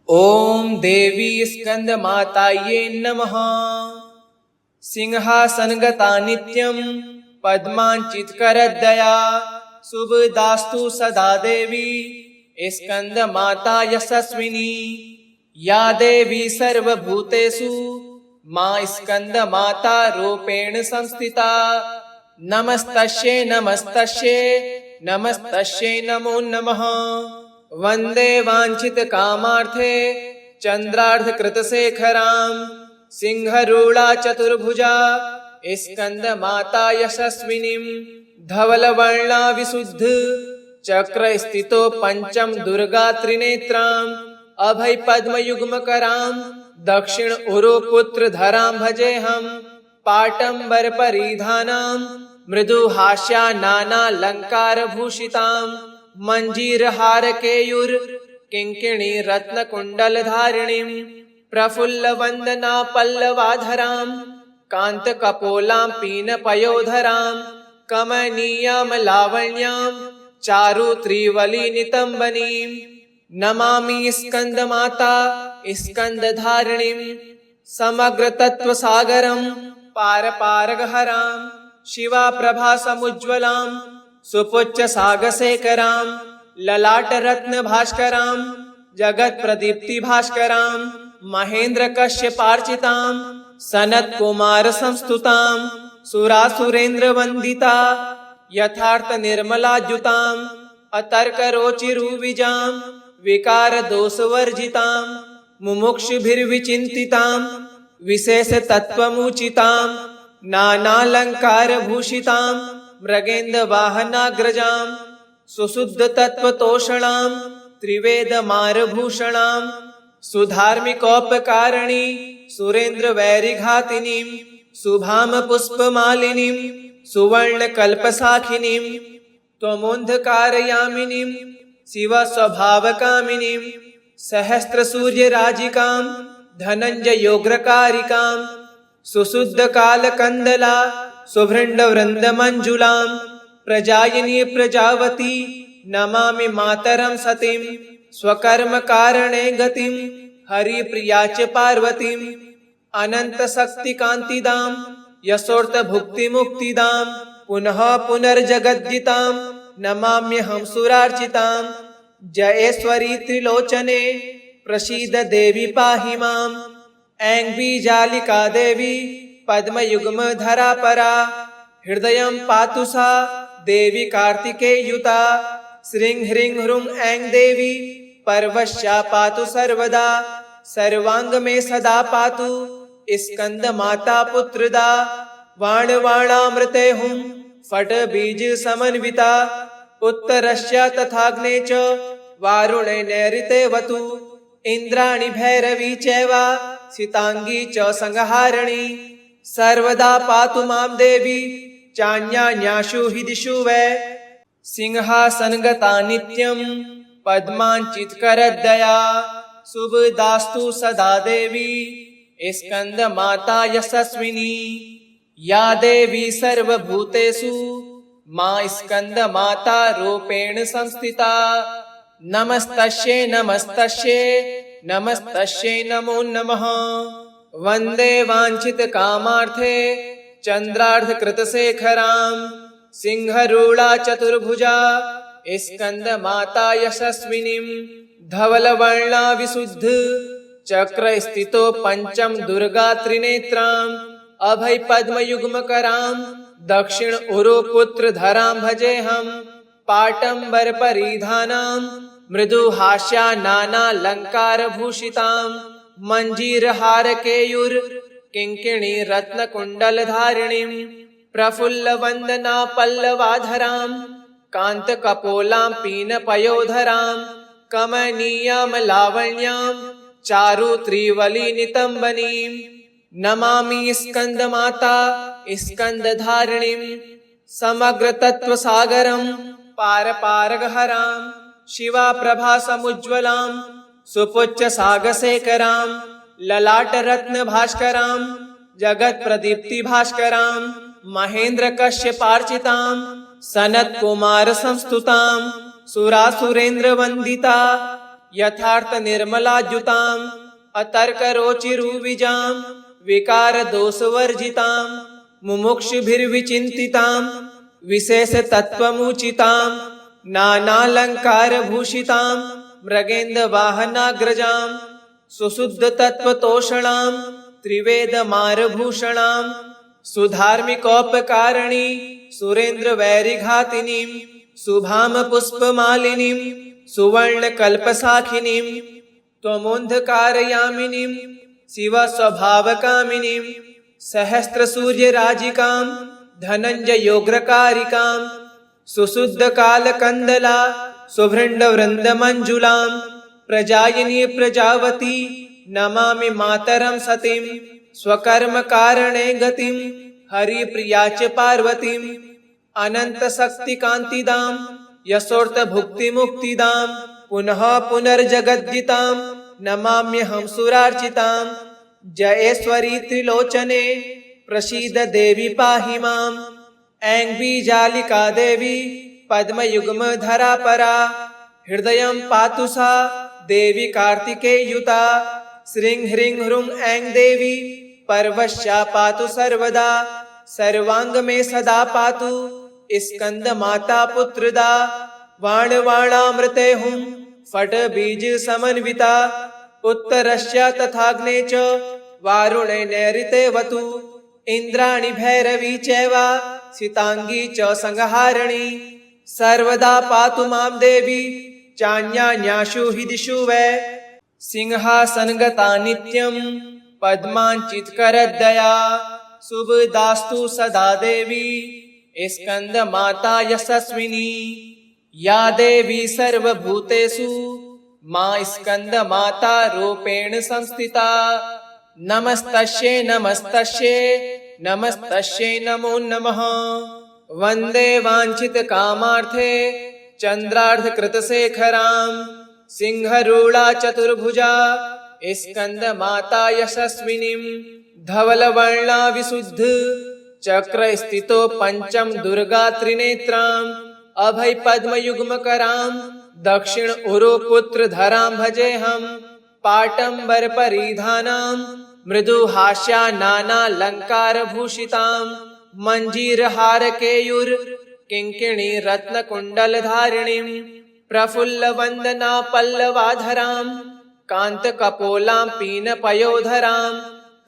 ओम देवी स्कंद माताये नमः। सिंहासनगता नित्यं पद्मांचितकरदया शुभदास्तु सदा देवी स्कंद माता यशस्विनी। या देवी सर्वभूतेषु मां स्कंद माता रूपेण संस्थिता। नमस्तस्यै नमस्तस्यै नमस्तस्यै नमो नमः। वंदे वांछित कामार्थे चंद्रार्धकृतशेखरां सिंहरूढ़ा चतुर्भुजा स्कंद माता यशस्विनीं। धवलवर्णा विशुद्ध चक्र स्थितो पंचम दुर्गा त्रिनेत्रां। अभय पद्म युग्मकरां दक्षिण उरु पुत्र धरां भजेहं। पाटंबर परिधानां मृदु हास्या नानालंकार भूषितां। मंजीर हार केयूर किंकिणी रत्न कुंडल धारिणीं। प्रफुल्ल वंदना पल्लवाधरां कांत कपोलां पीन पयोधरां। कमनीयां लावण्यां चारु त्रिवली नितंबनीं। नमामि स्कंद माता स्कंद धारिणीं। समग्र तत्व सागरं पार पारगहरां। शिवा प्रभा समुज्ज्वलां सुपुच्च सागशेखरां। ललाट रत्न भास्करां जगत प्रदीप्ति भास्करां। महेंद्र कश्यपार्चितां सनत कुमार संस्तुतां। सुरासुरेंद्र वंदिता यथार्थ निर्मलाद्युतां। अतर्क रोचिरुविजां विकार दोष वर्जितां। मुमुक्षुभिर्विचिन्तितां विशेष तत्वमुचितां। नानालंकार भूषितां मृगेन्द्र वाहनाग्रजां। सुशुद्ध तत्वतोषणां त्रिवेद मारभूषणां। सुधार्मिकोपकारिणी सुरेंद्र वैरिघातिनीं। शुभाम पुष्पमालिनीं सुवर्ण कल्पसाखिनीं। त्वमोन्धकारयामिनीं शिव स्वभावकामिनीं। सहस्त्र सूर्य राजिकां धनंजयोग्रकारिकां। सुशुद्ध कालकंदला सुभृंड वृंद मंजुलां। प्रजायिनी प्रजावती नमामि मातरं सतीं। स्वकर्म कारणे गतिं हरिप्रिया च पार्वतीं। अनंत शक्ति कांतिदां यशोर्थ भुक्ति मुक्तिदां। पुनः पुनर्जगद्दितां नमाम्यहं सुरार्चितां। जयेश्वरी त्रिलोचने प्रसीद देवी पाहि माम्। ऐं बीजालिका देवी पद्मयुग्म धरा परा। हृदयं पातु सा देवी कार्तिकेयुता। श्रीं ह्रीं ह्रूं ऐं देवी पर्वश्या पातु सर्वदा। सर्वांग में सदा पातु स्कंद माता पुत्रदा। वाणवाणामृते हुं फट बीज समन्विता। उत्तरस्या तथाग्ने च वारुणे नैऋते वतु। इंद्राणि भैरवी चैवा सितांगी च संहारिणी। सर्वदा पातु मां देवी चान्यान्याशु हि दिशु वै। सिंहासनगता नित्यं पद्मांचितकरदया शुभदास्तु सदा देवी स्कंद माता यशस्विनी। या देवी सर्वभूतेषु मां स्कंद माता रूपेण संस्थिता। नमस्तस्यै नमस्तस्यै नमस्तस्यै नमो नमः। वंदे वांछित कामार्थे चंद्रार्धकृतशेखरां सिंहरूढ़ा चतुर्भुजा स्कंद माता यशस्विनीं। धवलवर्णा विशुद्ध चक्र स्थितो पंचम दुर्गा त्रिनेत्रां। अभय पद्म युग्मकरां दक्षिण उरु पुत्र धरां भजेहं। पाटंबर परिधानां मृदु हास्या नानालंकार भूषितां। मंजीर हार केयूर किंकिणी रत्न कुंडल धारिणीं। प्रफुल्ल वंदना पल्लवाधरां कांत कपोलां पीन पयोधरां। कमनीयां लावण्यां चारु त्रिवली नितंबनीं। नमामि स्कंद माता स्कंद धारिणीं। समग्र तत्व सागरं पार पारगहरां। शिवा प्रभा समुज्ज्वलां सुपुच्च सागशेखरां। ललाट रत्न भास्करां जगत प्रदीप्ति भास्करां। महेंद्र कश्यपार्चितां सनत कुमार संस्तुतां। सुरासुरेंद्र वंदिता यथार्थ निर्मलाद्युताम् अतर्करोचिरुविजां विकारदोषवर्जितां मुमुक्षुभिर्विचिन्तितां विशेषतत्त्वमुचितां नानालङ्कारभूषितां मृगेन्द्रवाहनाग्रजां सुशुद्धतत्त्वतोषणां त्रिवेदमारभूषणां सुधार्मिकोपकारिणी सुरेन्द्रवैरिघातिनीं शुभां पुष्पमालिनीं सुवर्णकल्पशाखिनीं त्वमोन्धकारयामिनीं शिवस्वभावकामिनीं सहस्रसूर्यराजिकां धनञ्जयोग्रकारिकां सुशुद्धकालकन्दला सुभृण्डवृन्दमञ्जुलां प्रजायिनी प्रजावती नमामि मातरं सतीं स्वकर्मकारणे गतिं हरिप्रिया च पार्वतीं अनन्तशक्तिकान्तिदां यशोर्थभुक्तिमुक्तिदां पुनः पुनर्जगद्दितां नमाम्यहं सुरार्चितां जयेश्वरी त्रिलोचने प्रसीद देवी पाहि माम् ऐं बीजालिका देवी पद्मयुग्मधरा परा हृदयं पातु सा देवी कार्तिकेयुता श्रीं ह्रीं ह्रूं ऐं देवी पर्वश्या पातु सर्वदा सर्वांग में सदा पातु स्कंदमाता पुत्रदा वाणवाणामृते हुं फट बीज समन्विता उत्तरस्य तथाग्ने च वारुणे नैऋते वतु इंद्राणि भैरवी चैवा सितांगी च संहारिणी सर्वदा पातु मां देवी चान्यान्याशु हि दिशु वै सिंहासनगता नित्यं पद्माञ्चितकरदया शुभदास्तु सदा देवी स्कंदमाता यशस्विनी या देवी सर्वभूतेषु मां स्कंदमाता रूपेण संस्थिता नमस्तस्यै नमस्तस्यै नमस्तस्यै नमो नमः वन्दे वाञ्छितकामार्थे चन्द्रार्धकृतशेखरां सिंहरूढा चतुर्भुजा स्कंदमाता यशस्विनीं धवलवर्णा विशुद्ध चक्रस्थितो पंचम दुर्गा त्रिनेत्राम् अभय पद्मयुग्मकरां दक्षिण उरुपुत्रधरां भजेऽहं पाटम्बर परिधानां मृदुहास्या नानालङ्कारभूषितां मञ्जीरहार केयूर किङ्किणी रत्नकुण्डलधारिणीं प्रफुल्लवन्दना पल्लवाधरां कान्तकपोलां पीनपयोधरां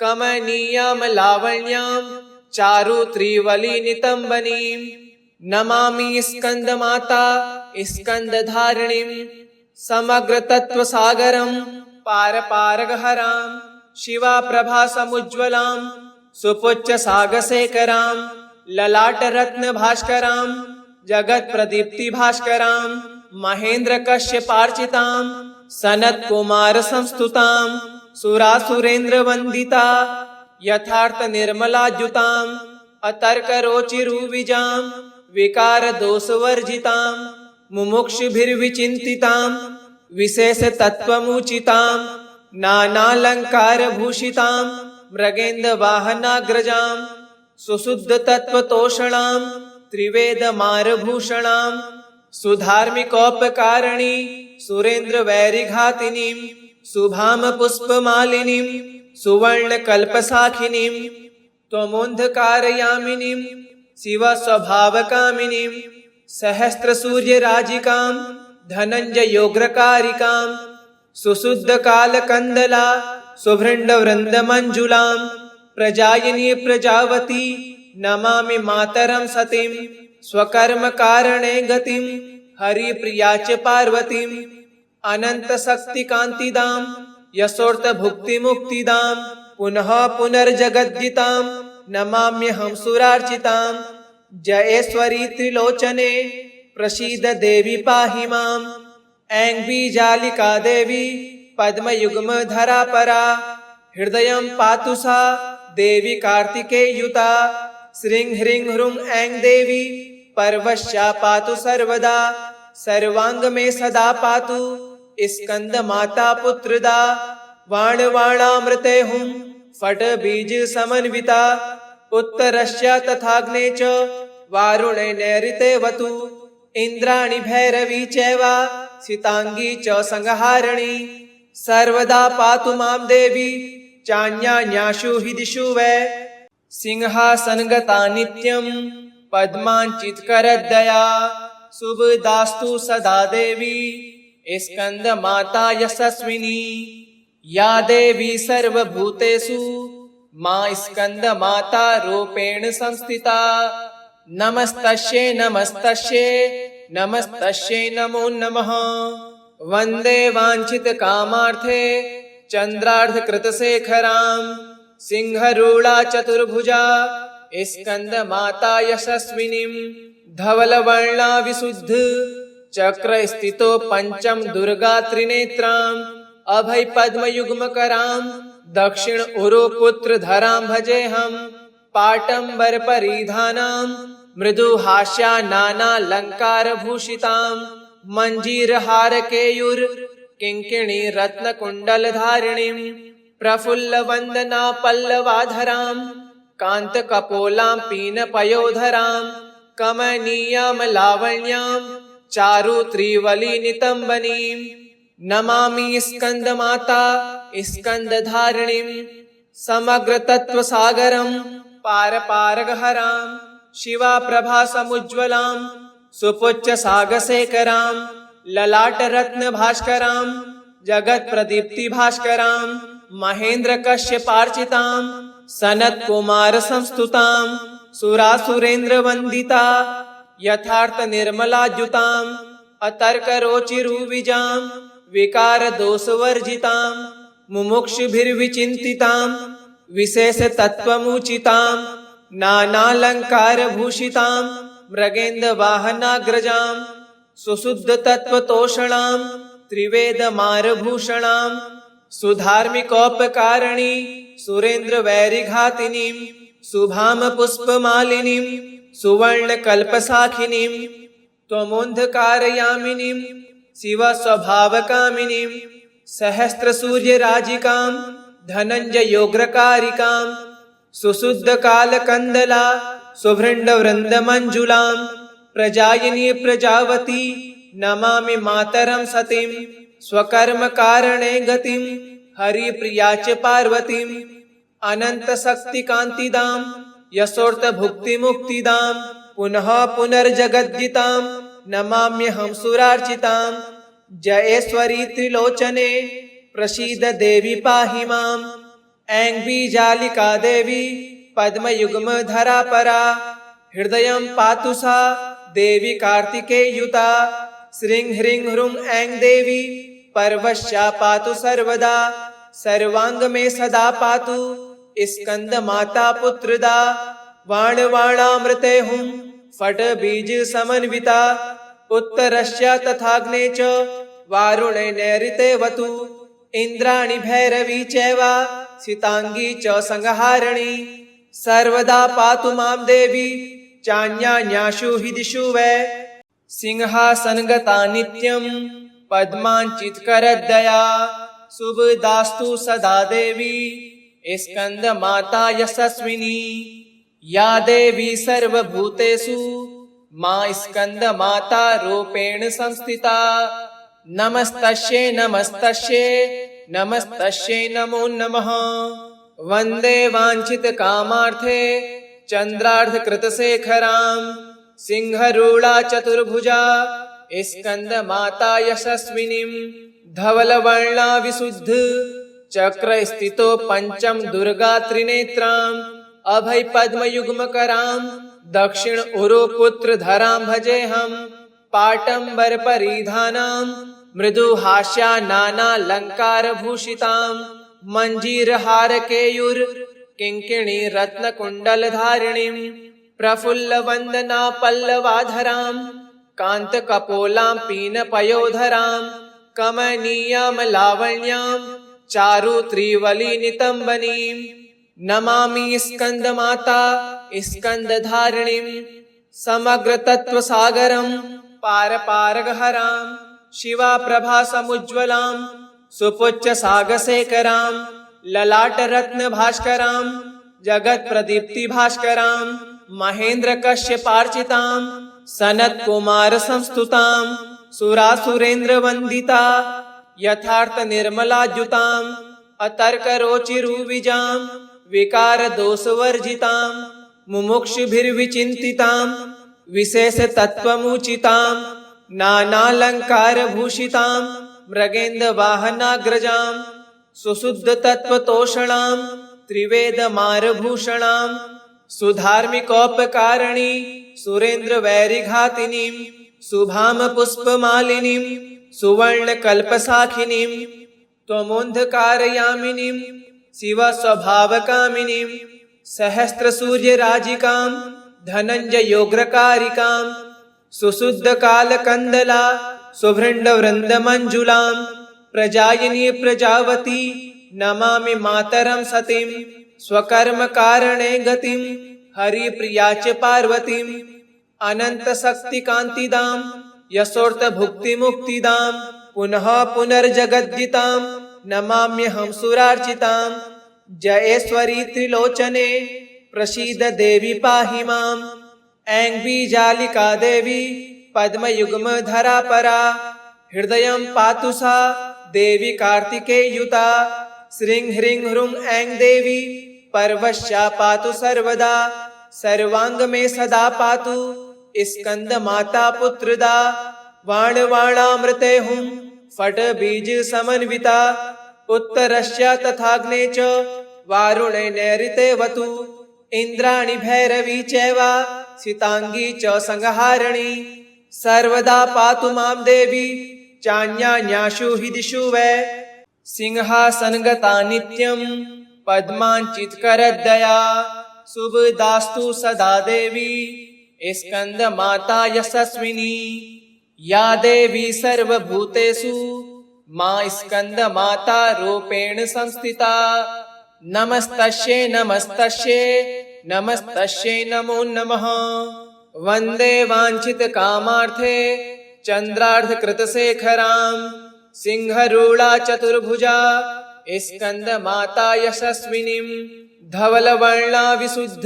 कमनीयां लावण्यां चारु त्रिवली नितम्बनीं नमामि स्कंदमाता स्कंदधारिणीं समग्र तत्वसागरं पारपारगहरां शिवा प्रभा समुज्ज्वलां सुपुच्च सागशेखरां ललाटरत्न भास्करां जगत प्रदीप्ति भास्करां महेंद्र कश्यपार्चितां सनत कुमार संस्तुतां सुरासुरेंद्र वंदिता यथार्थ निर्मलाद्युतां अतर्करोचिरुविजां विकारदोषवर्जितां मुमुक्षुभिर्विचिन्तितां विशेषतत्त्वमुचितां नानालङ्कारभूषितां मृगेन्द्रवाहनाग्रजां सुशुद्धतत्त्वतोषणां त्रिवेदमारभूषणां सुधार्मिकोपकारिणी सुरेन्द्रवैरिघातिनीं शुभां पुष्पमालिनीं सुवर्णकल्पशाखिनीं त्वमोन्धकारयामिनीं शिवस्वभावकामिनीं सहस्रसूर्यराजिकां धनञ्जयोग्रकारिकां सुशुद्धकालकन्दला सुभृण्डवृन्दमञ्जुलां प्रजायिनी प्रजावती नमामि मातरं सतीं स्वकर्मकारणे गतिं हरिप्रिया च पार्वतीं अनन्तशक्तिकान्तिदां यशोर्थभुक्तिमुक्तिदां पुनः पुनर्जगद्दितां नमाम्यहं सुरार्चितां जयेश्वरी त्रिलोचने प्रसीद देवी पाहि माम् ऐं बीजालिका देवी पद्मयुग्मधरा परा हृदयं पातु सा देवी कार्तिकेयुता श्रीं ह्रीं ह्रूं ऐं देवी पर्वश्या पातु सर्वदा सर्वांग में सदा पातु स्कंदमाता पुत्रदा वाणवाणामृते हुं फट बीज समन्विता उत्तरस्य तथाग्ने च वारुणे नैऋते वतु इंद्राणी भैरवी चैव सितांगी च संहारिणी सर्वदा पातु मां देवी चान्यान्याशु हि दिशु वै सिंहासनगता नित्यं पद्माञ्चितकरदया शुभदास्तु सदा देवी स्कंदमाता यशस्विनी या देवी सर्वभूतेषु मां स्कंदमाता रूपेण संस्थिता नमस्तस्यै नमस्तस्यै नमस्तस्यै नमो नमः। वंदे वाञ्छितकामार्थे चन्द्रार्धकृतशेखरां सिंहरूढा चतुर्भुजा स्कंदमाता यशस्विनीं धवलवर्णा विशुद्ध चक्रस्थितो पंचम दुर्गा त्रिनेत्रां अभय पद्मयुग्मकरां दक्षिण उरुपुत्रधरां भजेऽहं पाटम्बर परिधानां मृदुहास्या नानालङ्कारभूषितां मञ्जीरहार केयूर किङ्किणी रत्नकुण्डलधारिणीं प्रफुल्लवन्दना पल्लवाधरां कान्तकपोलां पीनपयोधरां कमनीयां लावण्यां चारु त्रिवली नितम्बनीं नमामि स्कंदमाता स्कंदधारिणीं समग्र तत्वसागरं पारपारगहरां शिवा प्रभा समुज्ज्वलां सुपुच्च सागशेखरां ललाटरत्न भास्करां जगत प्रदीप्ति भास्करां महेंद्र कश्यपार्चितां सनत कुमार संस्तुतां सुरासुरेंद्र वंदिता यथार्थ निर्मलाजुतां अतर्क रोचिरुविजां विकार दोषवर्जितां मुमुक्षुभिर्विचिन्तितां विशेष तत्वमुचितां नानालंकारभूषितां मृगेन्द्र वाहनाग्रजां सुशुद्ध तत्वतोषणां त्रिवेदमारभूषणां सुधार्मिकोपकारिणी सुरेंद्र वैरिघातिनीं शुभाम पुष्पमालिनीं सुवर्णकल्पसाखिनीं त्वमोन्धकारयामिनीं शिवस्वभावकामिनीं सहस्रसूर्यराजिकां धनञ्जयोग्रकारिकां सुशुद्धकालकन्दला सुभृण्डवृन्दमञ्जुलां प्रजायिनी प्रजावती नमामि मातरं सतीं स्वकर्मकारणे गतिं हरिप्रिया च पार्वतीं अनन्तशक्तिकान्तिदां यशोर्थभुक्तिमुक्तिदां पुनः पुनर्जगद्दितां नमाम्यहं सुरार्चितां जयेश्वरी त्रिलोचने प्रसीद देवी पाहि माम् ऐं बीजालिका देवी पद्मयुग्मधरा परा हृदयं पातु सा देवी कार्तिकेयुता श्रीं ह्रीं ह्रूं ऐं देवी पर्वश्या पातु सर्वदा सर्वांग में सदा पातु स्कंदमाता पुत्रदा वाणवाणामृते हुं फट बीज समन्विता उत्तरस्य तथाग्ने च वारुणे नैऋतेवतु इंद्राणी भैरवी चैव सितांगी च संहारिणी सर्वदा पातु मां देवी चान्यान्याशु हि दिशु वै सिंहासनगता नित्यं पद्माञ्चितकरदया शुभदास्तु सदा देवी स्कंदमाता यशस्विनी या देवी सर्वभूतेषु मां स्कंदमाता रूपेण संस्थिता नमस्तस्यै नमस्तस्यै नमस्तस्यै नमो नमः। वंदे वाञ्छितकामार्थे चन्द्रार्धकृतशेखरां सिंहरूढा चतुर्भुजा स्कंदमाता यशस्विनीं धवलवर्णा विशुद्ध चक्रस्थितो पंचम दुर्गा त्रिनेत्रां अभय पद्मयुग्मकरां दक्षिण उरुपुत्रधरां भजेऽहं पाटम्बर परिधानां मृदुहास्या नानालंकारभूषितां मञ्जीरहार केयूर किङ्किणी रत्नकुण्डलधारिणीं प्रफुल्लवन्दना पल्लवाधरां कान्तकपोलां पीनपयोधरां कमनीयां लावण्यां चारु त्रिवली नितम्बनीं नमामि स्कंदमाता स्कंदधारिणीं समग्र तत्वसागरं पारपारगहरां शिवा प्रभा समुज्ज्वलां सुपुच्च सागशेखरां ललाटरत्न भास्करां जगत प्रदीप्ति भास्करां महेंद्र कश्यपार्चितां सनत्कुमार संस्तुतां सुरासुरेन्द्र वंदिता यथार्थ निर्मलाजुतां अतर्करोचिरुविजां विकार दोष वर्जितां मुमुक्षुभिर्विचिन्तितां विशेष तत्वमुचितां नानालंकार भूषितां मृगेन्द्र वाहनाग्रजां सुशुद्ध तत्वतोषणां त्रिवेद मारभूषणां सुधार्मिकोपकारिणी सुरेन्द्र वैरिघातिनीं शुभाम पुष्पमालिनीं सुवर्ण कल्पसाखिनीं त्वमोन्धकारयामिनीं शिव स्वभावकामिनीं सहस्र सूर्यराजिकां धनंजय योग्रकारिकां सुशुद्ध कालकंदला सुभृंड वृंद मंजुलां प्रजायिनी प्रजावती नमामि मातरं सतीं स्वकर्म कारणे गतिं हरिप्रिया च पार्वतीं अनंत शक्ति कांतिदां यशोर्थ भुक्ति मुक्तिदां पुनः पुनर्जगद्दितां नमाम्यहं सुरार्चितां जयेश्वरी त्रिलोचने प्रसीद देवी पाहि माम् ऐं बीजालिका देवी पद्मयुग्म धरा परा हृदयं पातु सा देवी कार्तिकेयुता श्रीं ह्रीं ह्रूं ऐं देवी पर्वश्या पातु सर्वदा सर्वांग में सदा पातु स्कंद माता पुत्रदा वाणवाणामृते हुं फट बीज समन्विता उत्तरस्य तथाग्ने च वारुणे नैऋते वतु इंद्राणि भैरवी चैवा सीतांगी च संहारिणी सर्वदा पातु मां देवी चान्यान्याशु हि दिशु वै सिंहासनगता नित्यं पद्मांचितकरदया शुभदास्तु सदा देवी स्कंद माता यशस्विनी या देवी सर्वभूतेषु मां स्कंद माता रूपेण संस्थिता नमस्तस्यै नमस्तस्यै नमस्तस्यै नमो नमः वंदे वांछित कामार्थे चंद्रार्थ कृतशेखरां सिंहरूढ़ा चतुर्भुजा स्कंद माता यशस्विनीं धवलवर्णा विशुद्ध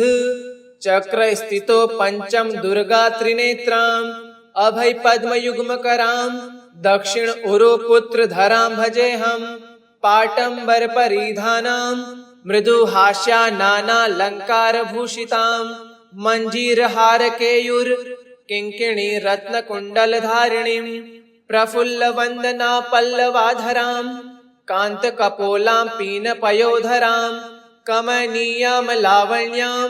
चक्र स्थितो पंचम दुर्गा त्रिनेत्रां अभय पद्म युग्म करां दक्षिण उरु पुत्र धरां भजेहं पाटंबर परिधानां मृदु हास्या नाना लंकार भूषितां मंजीर हार केयूर किंकिणी रत्न कुंडल धारिणीं प्रफुल्ल वंदना पल्लवाधरां कांत कपोलां पीन पयोधरां कमनीयां लावण्यां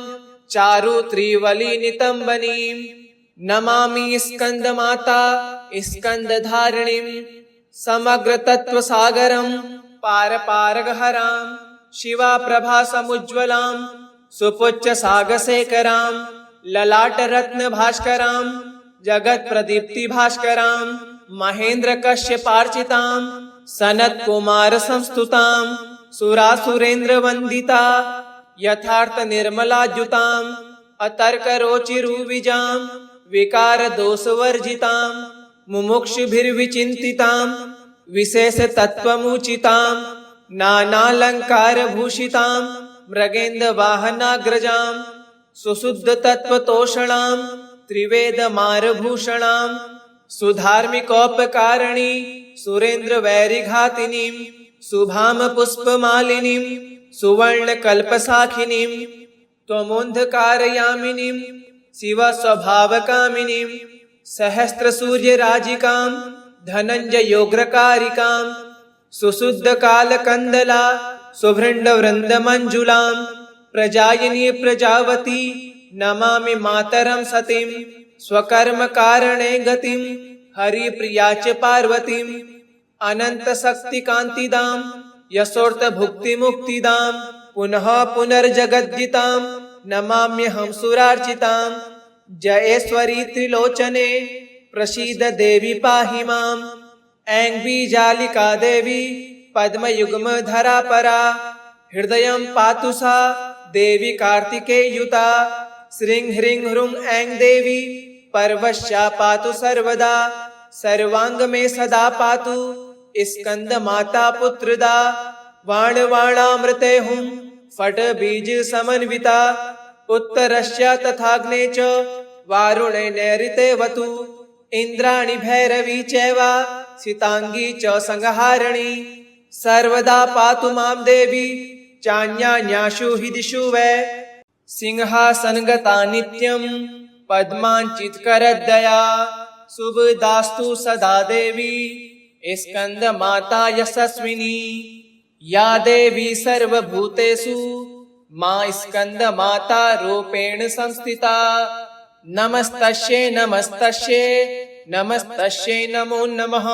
चारु त्रिवली नितंबनीं नमामि स्कंद माता स्कंद धारिणीं समग्र तत्व सागरं पार पारगहरां शिवा प्रभा समुज्ज्वलां सुपुच्च सागशेखरां ललाट रत्न भास्करां जगत प्रदीप्ति भास्करां महेंद्र कश्यपार्चितां सनत कुमार संस्तुतां सुरासुरेन्द्र वंदिता यथार्थ निर्मलाजुतां अतर्करोचिरुविजां विकार दोष वर्जितां मुमुक्षुभिर्विचिन्तितां विशेष तत्वमुचितां नानालंकार भूषितां मृगेन्द्र वाहनाग्रजां सुशुद्ध तत्वतोषणां त्रिवेद मारभूषणां सुधार्मिकोपकारिणी सुरेन्द्र वैरिघातिनीं शुभाम पुष्पमालिनीं सुवर्ण कल्पसाखिनीं त्वमोन्धकारयामिनीं शिव स्वभावकामिनीं सहस्र सूर्यराजिकां धनंजय योग्रकारिकां सुशुद्ध कालकंदला सुभृंड वृंद मंजुलां प्रजायिनी प्रजावती नमामि मातरं सतीं स्वकर्म कारणे गतिं हरिप्रिया च पार्वतीं अनंत शक्ति कांतिदां यशोर्थ भुक्ति मुक्तिदां पुनः पुनर्जगद्दितां नमाम्यहं सुरार्चितां जयेश्वरी त्रिलोचने प्रसीद देवी पाहि माम् ऐं बीजालिका देवी पद्मयुग्म धरा परा हृदयं पातु सा देवी कार्तिकेयुता श्रीं ह्रीं ह्रूं ऐं देवी पर्वश्या पातु सर्वदा सर्वांग में सदा पातु स्कंद माता पुत्रदा वाणवाणामृते हुं फट बीज समन्विता उत्तरस्य तथाग्ने च वारुणे नैऋते वतु इंद्राणि भैरवी चैव सितांगी च संहारिणी सर्वदा पातु मां देवी चान्यान्याशु हि दिशु वै सिंहासनगता नित्यं पद्माञ्चितकरदया शुभदास्तु सदा देवी स्कंदमाता यशस्विनी या देवी सर्वभूतेषु मां स्कंदमाता रूपेण संस्थिता नमस्तस्यै नमस्तस्यै नमस्तस्यै नमो नमः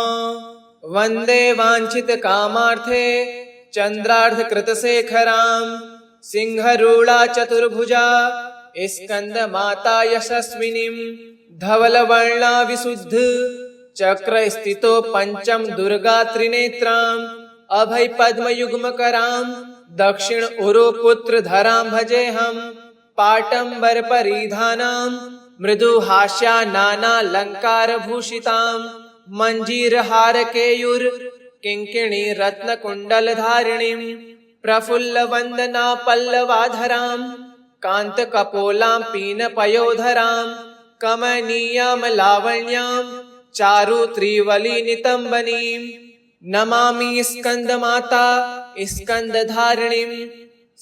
वन्दे वाञ्छितकामार्थे चन्द्रार्धकृतशेखरां सिंहरूढा चतुर्भुजा स्कंदमाता यशस्विनीं धवलवर्णा विशुद्ध चक्रस्थितो पंचम दुर्गा त्रिनेत्राम् अभय पद्मयुग्मकरां दक्षिण उरु पुत्रधरां भजेऽहं पाटम्बर परिधानां मृदुहास्या नानालङ्कारभूषितां मञ्जीरहारकेयूर किङ्किणी रत्नकुण्डलधारिणीं प्रफुल्लवन्दना पल्लवाधरां कान्तकपोलां पीनपयोधरां कमनीयां लावण्यां चारु त्रिवली नितम्बनीं नमामि स्कंदमाता स्कंदधारिणीं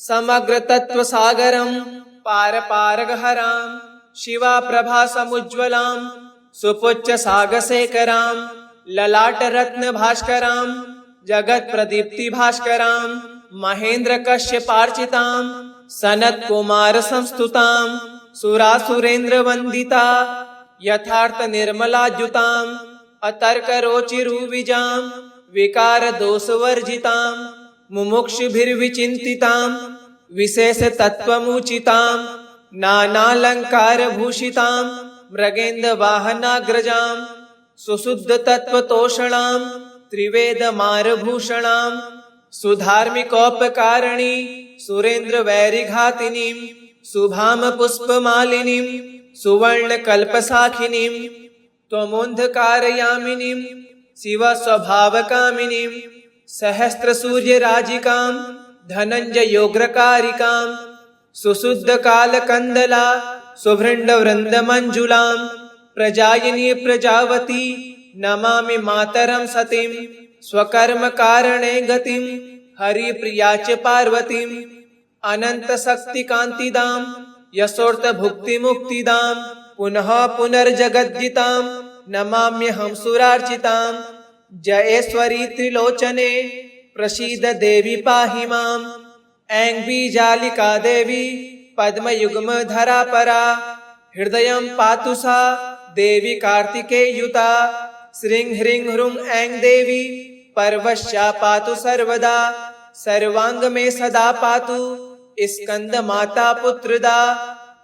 समग्र तत्वसागरं पारपारगहरां शिवा प्रभा समुज्ज्वलां सुपुच्च सागशेखरां ललाटरत्न भास्करां जगत प्रदीप्ति भास्करां महेंद्र कश्यपार्चितां सनत कुमार संस्तुतां सुरासुरेंद्र वंदिता यथार्थ निर्मलाद्युतां अतर्करोचिरुविजां विकार दोषवर्जितां मुमुक्षुभिर्विचिन्तितां विशेष तत्त्वमुचितां नानालङ्कारभूषितां मृगेन्द्र वाहनाग्रजां सुशुद्ध तत्त्वतोषणां त्रिवेदमारभूषणां सुधार्मिकोपकारिणी सुरेन्द्र वैरिघातिनीं शुभाम पुष्पमालिनीं सुवर्णकल्पसाखिनीं त्वमोन्धकारयामिनीं शिवस्वभावकामिनीं सहस्रसूर्यराजिकां धनञ्जयोग्रकारिकां सुशुद्धकालकन्दला सुभृण्डवृन्दमञ्जुलां प्रजायिनी प्रजावती नमामि मातरं सतीं स्वकर्मकारणे गतिं हरिप्रिया च पार्वतीं अनन्तशक्तिकान्तिदां यशोर्थभुक्तिमुक्तिदां पुनः पुनर्जगद्दितां नमाम्यहं सुरार्चितां जयेश्वरी त्रिलोचने प्रसीद देवी पाहि माम् ऐं बीजालिका देवी पद्मयुग्मधरा परा हृदयं पातु सा देवी कार्तिकेयुता श्रीं ह्रीं ह्रूं ऐं देवी पर्वश्या पातु सर्वदा सर्वांग में सदा पातु स्कंदमाता पुत्रदा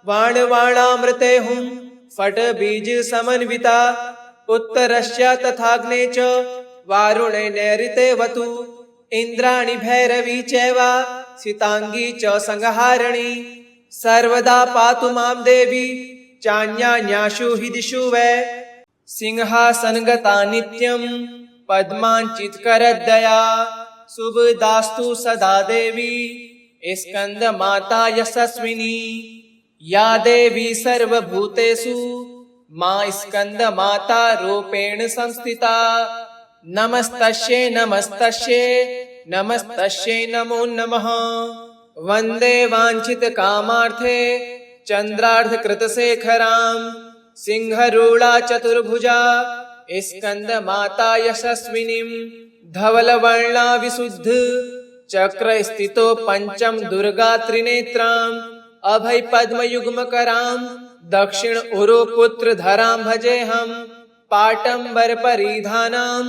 वाणवाणामृते हुं फट बीज समन्विता उत्तरस्य तथाग्ने च वारुणे नैऋते वतु इंद्राणि भैरवी चैव सितांगी च संहारिणी सर्वदा पातु मां देवी चान्यान्याशु हि दिशु वै सिंहासनगता नित्यं पद्माञ्चितकरदया शुभदास्तु सदा देवी स्कंदमाता यशस्विनी या देवी सर्वभूतेषु मां स्कंदमाता रूपेण संस्थिता नमस्तस्यै नमस्तस्यै नमस्तस्यै नमो नमः वन्दे वाञ्छितकामार्थे चन्द्रार्धकृतशेखरां सिंहरूढा चतुर्भुजा स्कंदमाता यशस्विनीं धवलवर्णा विशुद्ध चक्रस्थितो पंचम दुर्गा त्रिनेत्राम् अभय पद्मयुग्मकरां दक्षिण उरु पुत्रधरां भजेऽहं पाटम्बर परिधानां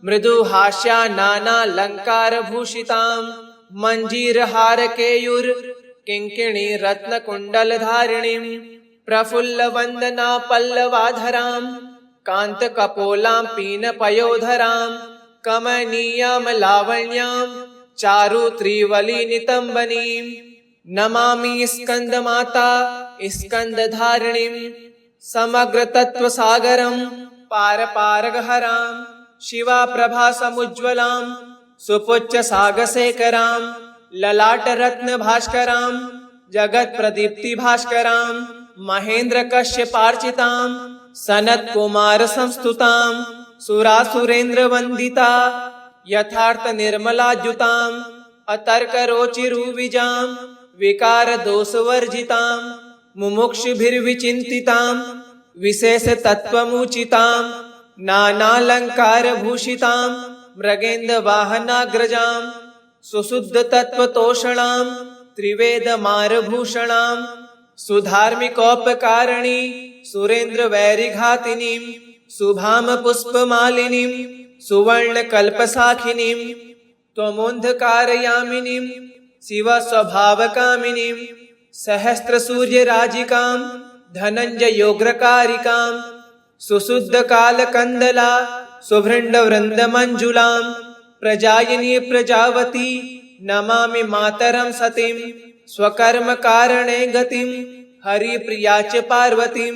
मृदुहास्या नानालङ्कारभूषितां मञ्जीरहारकेयूर किङ्किणी रत्नकुण्डलधारिणीं प्रफुल्लवन्दना पल्लवाधरां कान्तकपोलां पीनपयोधरां कमनीयां लावण्यां चारु त्रिवली नितम्बनीं नमामि स्कंदमाता स्कंदधारिणीं समग्र तत्वसागरं पारपारगहरां शिवा प्रभा समुज्ज्वलां सुपुच्च सागशेखरां ललाटरत्न भास्करां जगत प्रदीप्ति भास्करां महेन्द्र कश्यपार्चितां सनत कुमार संस्तुतां सुरासुरेन्द्र वंदिता यथार्थ निर्मलाद्युतां अतर्क रोचिरुविजां विकार दोष वर्जितां मुमुक्षुभिर्विचिन्तितां विशेष तत्वमुचितां नानालंकार भूषितां मृगेन्द्र वाहनाग्रजां सुशुद्ध तत्वतोषणां त्रिवेद मारभूषणां सुधार्मिकोपकारिणी सुरेन्द्र वैरिघातिनीं शुभाम पुष्पमालिनीं सुवर्ण कल्पसाखिनीं त्वमुन्धकारयामिनीं शिव स्वभावकामिनीं सहस्त्र सूर्य राजिकां धनंजयोग्रकारिकां सुशुद्ध कालकंदला सुभृंड वृंद मंजुलां प्रजायिनी प्रजावती नमामि मातरं सतीं स्वकर्म कारणे गतिं हरिप्रिया च पार्वतीं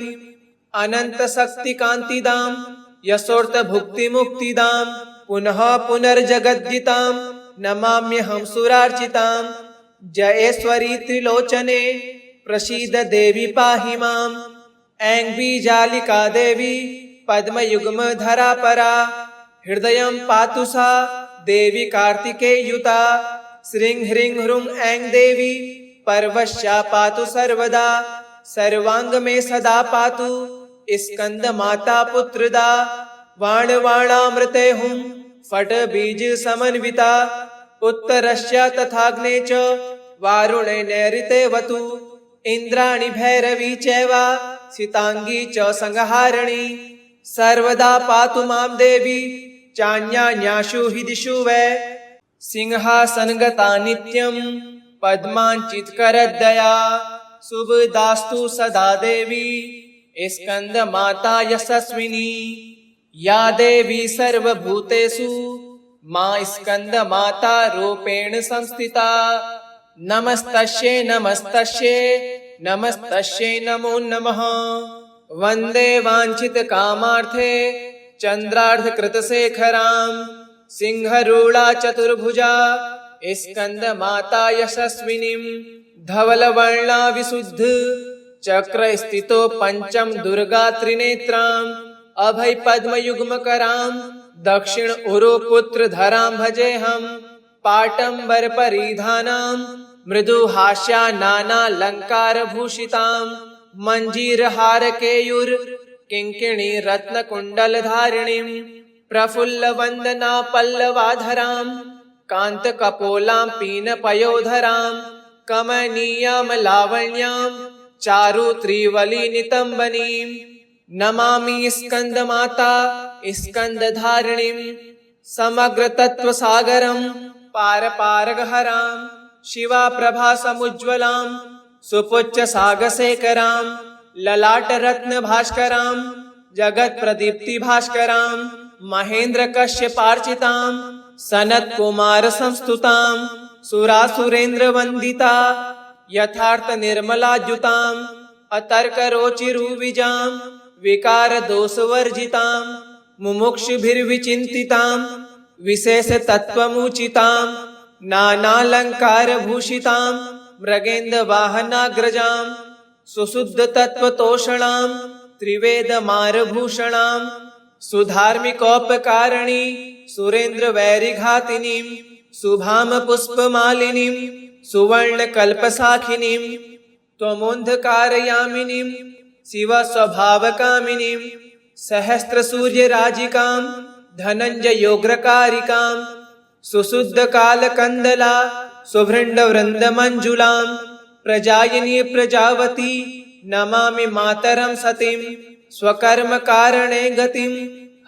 अनंत शक्ति कांतिदां यशोर्थ भुक्ति मुक्तिदां पुनः पुनर्जगद्दितां नमाम्यहं सुरार्चितां जयेश्वरी त्रिलोचने प्रसीद देवी पाहि माम् ऐं बीजालिका देवी पद्मयुग्म धरा परा हृदयं पातु सा देवी कार्तिकेयुता श्रीं ह्रीं ह्रूं ऐं देवी पर्वश्या पातु सर्वदा सर्वांग में सदा पातु स्कंद माता पुत्रदा वाण वाणामृते हुं फट बीज समन्विता उत्तरस्य तथाग्ने च वारुणे नैऋते वतु इंद्राणि भैरवी चैवा सीतांगी च संहारिणी सर्वदा पातु मां देवी चान्यान्याशु हि दिशु वै सिंहासनगता नित्यं पद्मांचितकरदया शुभदास्तु सदा देवी स्कंद माता यशस्विनी या देवी सर्वभूतेषु मां स्कंद माता रूपेण संस्थिता नमस्तस्यै नमस्तस्यै नमस्तस्यै नमो नमः वंदे वांछित कामार्थे चंद्रार्ध कृत शेखरां सिंहरूढ़ा चतुर्भुजा स्कंद माता यशस्विनीं धवल वर्णा विशुद्ध चक्र स्थितो पंचम दुर्गा त्रिनेत्रां अभय पद्म युग्म करां दक्षिण उरु पुत्र धरां भजेहं पाटंबर परिधानां मृदु हास्या नाना अलंकार भूषितां मंजीर हार केयूर किंकिणी रत्न कुंडल धारिणीं प्रफुल्ल वंदना पल्लवाधरां कांत कपोलां पीन पयोधरां कमनीयां लावण्यां चारु त्रिवली नितंबनीं नमामि स्कंद माता स्कंद धारिणीं समग्र तत्व सागरं पार पारगहरां शिवा प्रभा समुज्ज्वलां सुपुच्च सागशेखरां ललाट रत्न भास्करां जगत प्रदीप्ति भास्करां महेन्द्र कश्यपार्चितां सनत कुमार संस्तुतां सुरासुरेन्द्र वंदिता यथार्थ निर्मलाद्युतां अतर्क रोचिरुविजां विकार दोष वर्जितां मुमुक्षुभिर्विचिन्तितां विशेष तत्वमुचितां नानालंकार भूषितां मृगेन्द्र वाहनाग्रजां सुशुद्ध तत्वतोषणां त्रिवेद मारभूषणां सुधार्मिकोपकारिणी सुरेन्द्र वैरिघातिनीं शुभाम पुष्पमालिनीं सुवर्ण कल्पसाखिनीं त्वमुन्धकारयामिनीं शिव स्वभावकामिनीं सहस्त्र सूर्य राजिकां धनंजयोग्रकारिकां सुशुद्ध कालकंदला सुभृंड वृंद मंजुलां प्रजायिनी प्रजावती नमामि मातरं सतीं स्वकर्म कारणे गतिं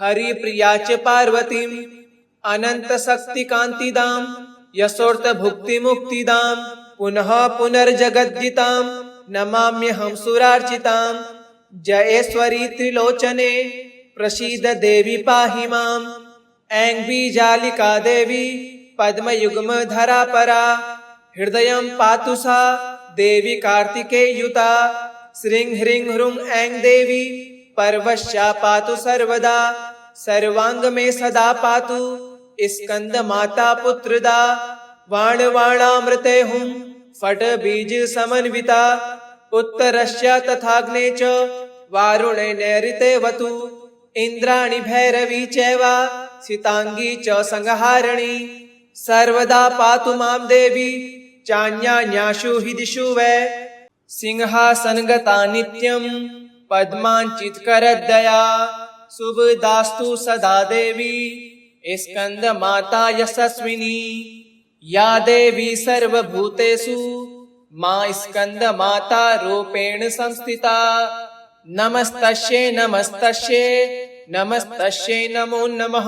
हरिप्रिया च पार्वतीं अनंत शक्ति कांतिदां यशोर्थ भुक्ति मुक्तिदां पुनः पुनर्जगद्दितां नमाम्यहं सुरार्चितां जयेश्वरी त्रिलोचने प्रसीद देवी पाहि माम् ऐं बीजालिका देवी पद्मयुग्म धरा परा हृदयं पातु सा देवी कार्तिकेयुता श्रीं ह्रीं ह्रूं ऐं देवी पर्वश्या पातु सर्वदा सर्वांग में सदा पातु स्कंद माता पुत्रदा वाण वाणामृते हुं फट बीज समन्विता उत्तरस्य तथाग्ने च वारुणे नैऋतेवतु इन्द्राणि भैरवी चैव सितांगी च संहारिणी सर्वदा पातु मां देवी चान्यान्यासु हि दिशु वै सिंहासनगता नित्यं पद्माञ्चितकरदया शुभदास्तु सदा देवी स्कंदमाता यशस्विनी या देवी सर्वभूतेषु मां स्कंदमाता रूपेण संस्थिता नमस्तस्यै नमस्तस्यै नमस्तस्यै नमो नमः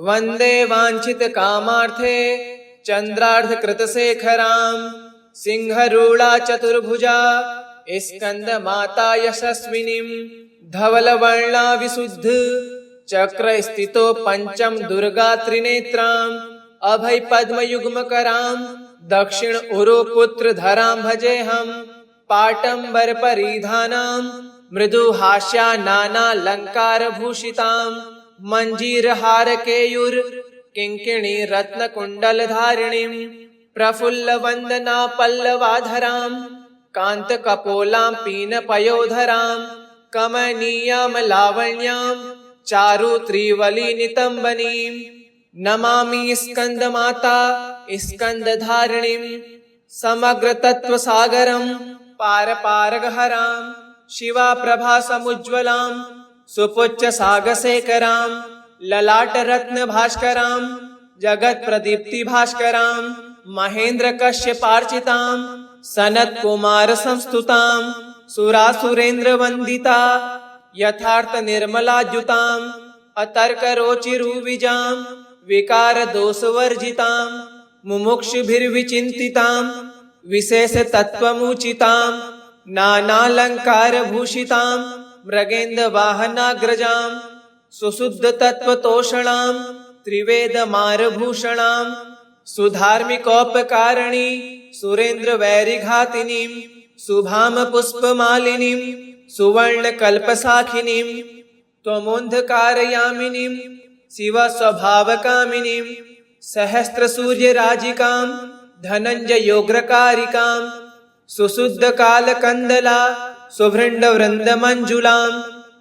वन्दे वाञ्छितकामार्थे चन्द्रार्धकृतशेखरां सिंहरूढा चतुर्भुजा स्कंदमाता यशस्विनीं धवलवर्णा विशुद्ध चक्रस्थितो पंचम दुर्गा त्रिनेत्राम् अभय पद्मयुग्मकरां दक्षिण उरुपुत्रधरां भजेऽहं पाटम्बर परिधानां मृदुहास्या नानालङ्कारभूषितां मञ्जीरहारकेयूर किङ्किणी रत्नकुण्डलधारिणीं प्रफुल्लवन्दना पल्लवाधरां कान्तकपोलां पीनपयोधरां कमनीयां लावण्यां चारु त्रिवलिनितम्बनीं नमामि स्कंदमाता स्कंदधारिणीं समग्रतत्त्वसागरं पारपारगहरां शिवाप्रभासमुज्ज्वलां सुपुच्छसागशेखरां ललाटरत्नभास्करां जगत्प्रदीप्तिभास्करां महेन्द्रकश्यपार्चितां सनत्कुमारसंस्तुतां सुरासुरेन्द्रवन्दिता यथार्थनिर्मलाद्युतां अतर्करोचिरुविजां विकारदोषवर्जितां मुमुक्षुभिर्विचिन्तितां विशेषतत्त्वमुचितां नानालङ्कारभूषितां मृगेन्द्रवाहनाग्रजां सुशुद्धतत्त्वतोषणां त्रिवेदमारभूषणां सुधार्मिकोपकारिणी सुरेन्द्रवैरिघातिनीं शुभां पुष्पमालिनीं सुवर्णकल्पसाखिनीं त्वमोन्धकारयामिनीं शिवस्वभावकामिनीं सहस्रसूर्यराजिकां धनञ्जयोग्रकारिकां सुशुद्धकालकन्दला सुभृण्डवृन्दमञ्जुलां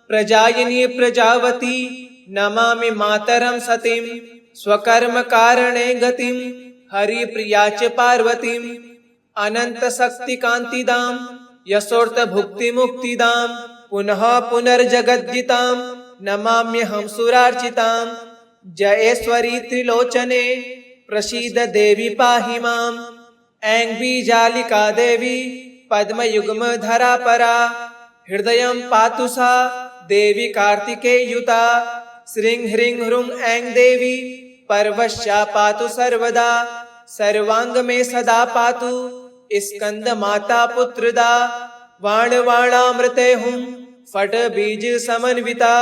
प्रजायिनी प्रजावती नमामि मातरं सतीं स्वकर्मकारणे गतिं हरिप्रिया च पार्वतीं अनन्तशक्तिकान्तिदां यशोर्थभुक्तिमुक्तिदां पुनः पुनर्जगद्दितां नमाम्यहं सुरार्चितां जयेश्वरी त्रिलोचने प्रसीद देवी पाहि माम् ऐं बीजालिका देवी पद्मयुग्मधरा परा हृदयं पातु सा देवी कार्तिकेयुता श्रीं ह्रीं ह्रूं ऐं देवी पर्वश्या पातु सर्वदा सर्वांग में सदा पातु स्कंदमाता पुत्रदा वाणवाणामृते हुं फट बीज समन्विता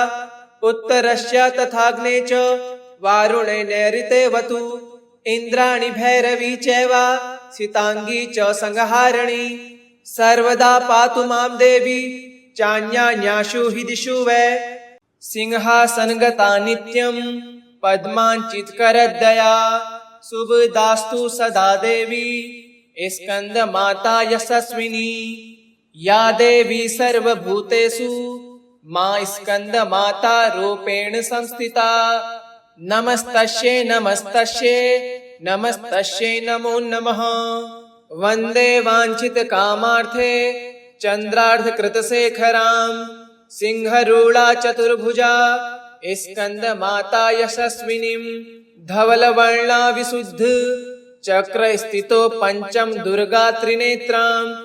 उत्तरस्य तथाग्ने च वारुणे नैऋतेवतु इन्द्राणि भैरवी चैव सितांगी च संहारिणी सर्वदा पातु मां देवी चान्यान्यासु हि दिशु वै सिंहासनगता नित्यं पद्माञ्चितकरदया शुभदास्तु सदा देवी स्कंदमाता यशस्विनी या देवी सर्वभूतेषु मां स्कंदमाता रूपेण संस्थिता नमस्तस्यै नमस्तस्यै नमस्तस्यै नमो नमः वन्दे वाञ्छितकामार्थे चन्द्रार्धकृतशेखरां सिंहरूढा चतुर्भुजा स्कंदमाता यशस्विनीं धवलवर्णा विशुद्ध चक्रस्थितो पंचम दुर्गा त्रिनेत्राम्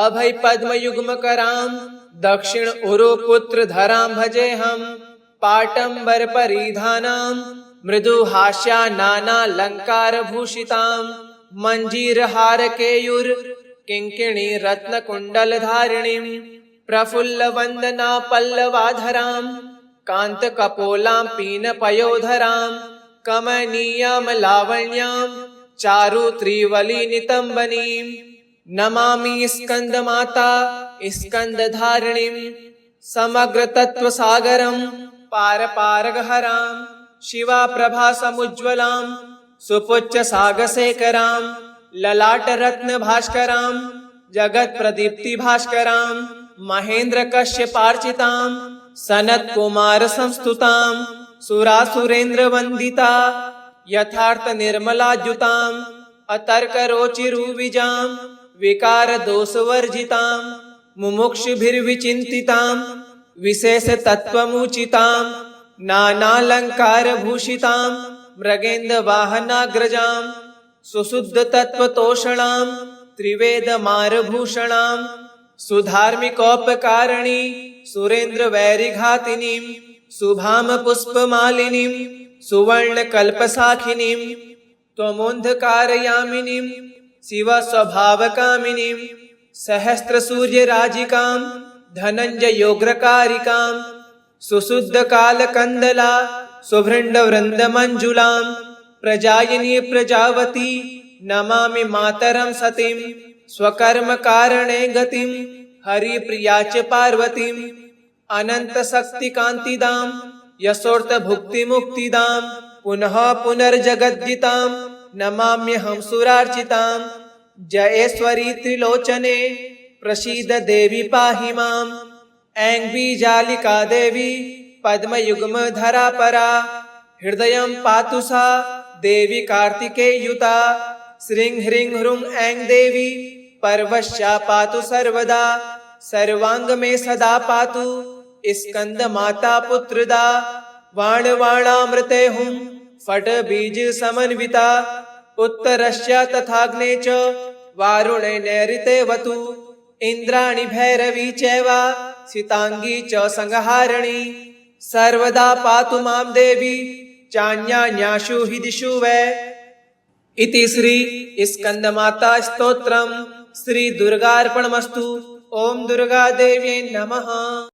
अभय पद्मयुग्मकरां दक्षिण उरुपुत्रधरां भजेऽहं पाटम्बर परिधानां मृदुहास्या नानालङ्कारभूषितां मञ्जीरहारकेयूर किङ्किणी रत्नकुण्डलधारिणीं प्रफुल्लवन्दना पल्लवाधरां कान्तकपोलां पीनपयोधरां कमनीयां लावण्यां चारु त्रिवलिनितम्बनीं नमामि स्कंदमाता स्कंदधारिणीं समग्रतत्त्वसागरं पारपारगहरां शिवाप्रभासमुज्ज्वलां सुपुच्छसागशेखरां ललाटरत्नभास्करां जगत प्रदीप्ति भास्करां महेंद्र कश्यपार्चितां सनत कुमार संस्तुतां सुरासुरेंद्र वंदिता यथार्थ निर्मलाद्युतां अतर्क रोचिरुविजां विकार दोष वर्जितां मुमुक्षुभिर्विचिन्तितां विशेष तत्वमुचितां नानालंकार भूषितां मृगेन्द्र वाहनाग्रजां सुशुद्ध तत्वतोषणां त्रिवेद मारभूषणां सुधार्मिकोपकारिणी सुरेंद्र वैरिघातिनीं शुभाम पुष्पमालिनीं सुवर्ण कल्पसाखिनीं त्वमोन्धकारयामिनीं शिव स्वभावकामिनीं सहस्त्र सूर्य राजिकां धनंजय योग्रकारिकां सुशुद्ध कालकंदला सुभृंड वृंद मंजुलां प्रजायिनी प्रजावती नमामि मातरं सतीं स्वकर्म कारणे गतिं हरिप्रिया च पार्वतीं अनंत शक्ति कांतिदां यशोर्थ भुक्ति मुक्तिदां पुनः पुनर्जगद्दितां नमाम्यहं सुरार्चितां जयेश्वरी त्रिलोचने प्रसीद देवी पाहि माम् ऐं बीजालिका देवी पद्मयुग्म धरा परा हृदयं पातु सा देवी कार्तिकेयुता श्रीं ह्रीं ह्रूं ऐं देवी पर्वश्या पातु सर्वदा सर्वांग में सदा पातु स्कंद माता पुत्रदा वाण वाणामृते हुं फट बीज समन्विता उत्तरस्य तथाग्ने च वारुणे नैऋते वतु इंद्राणि भैरवी चैवा सितांगी च संहारिणी सर्वदा पातु मां देवी चान्यान्याशु हि दिशु वै। इति श्री स्कंदमाता स्तोत्रम् श्री दुर्गार्पणमस्तु। ओम दुर्गा देव्यै नमः।